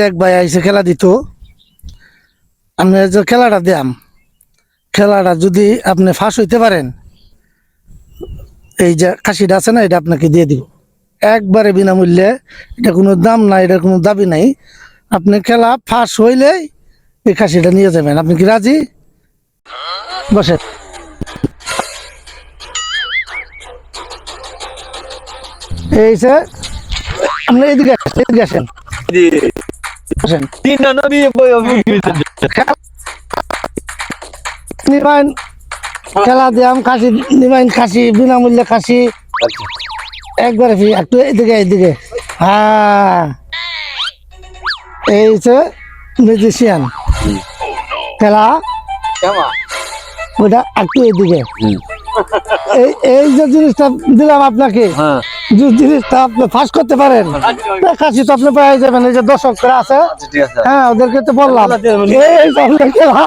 এক ভাই আইসে খেলা দিত, আমি যে খেলাটা দিলাম, খেলাটা যদি আপনি ফাঁস হইতে পারেন, এই যে খাসিটা আছে না, এটা আপনাকে দিয়ে দিব একবারে বিনামূল্যে। এটা কোনো দাম নাই, এটার কোনো দাবি নাই। আপনি খেলা ফাঁস হইলে এই খাসিটা নিয়ে যাবেন। আপনি কি রাজি? বসেন। এই যে আপনি এদিকে আসেন, বসেন। নিবেন খেলা দিয়াম, খাসি নিবেন, খাসি বিনামূল্যে খাসি একবারে ফ্রি। একটু এদিকে হ্যাঁ, এই যে মিউজিশিয়ান খেলা, ওটা একটু এদিকে। এই যে জিনিসটা দিলাম আপনাকে, যে জিনিসটা আপনি ফাঁস করতে পারেন, খাসি তো আপনি পেয়ে যাবেন। এই যে দর্শকরা আছে, হ্যাঁ, ওদেরকে তো বললাম এই খেলা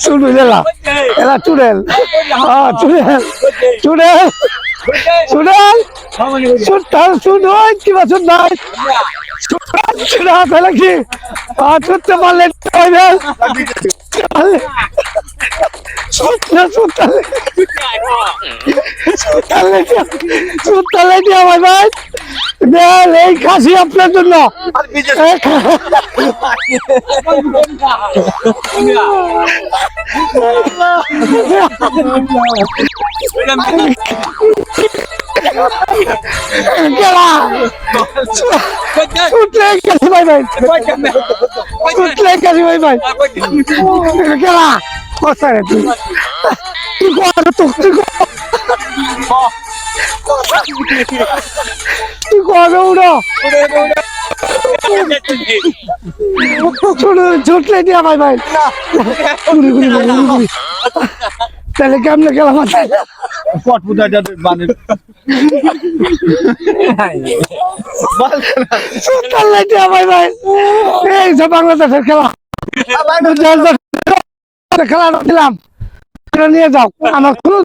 শুরু দিলাম। এরা চুড়েল চুড়েল চুড়েল চুড়েল কিবা শুন নাই কি ছুটতে পারলে এই খাসি আপনার জন্য। ছুটলে দিয়া ভাই ভাই, তাহলে কেমনে খেলা মাথায় এই যে বাংলাদেশের খেলা খেলা দিলাম, নিয়ে যাও। আমার কোনো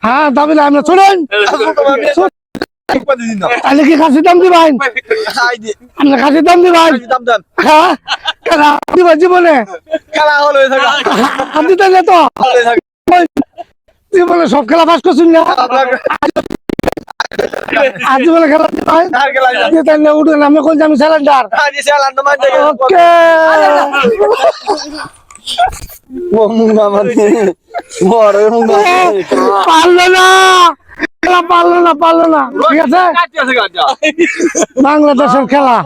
হ্যাঁ দাবি নাই। আমরা শুনেন, তাহলে কি খাসির দাম দিবেন? আমরা খাসির দাম দিবেন। হ্যাঁ খেলা দিবা জীবনে, আপনি তাহলে তো জীবনে সব খেলা পাস করছেন না, আজ জীবনে খেলা তাহলে উঠেন। আমি কোন আমি স্যালেন্ডার। ওকে পারলো না ঠিক আছে। বাংলাদেশের খেলা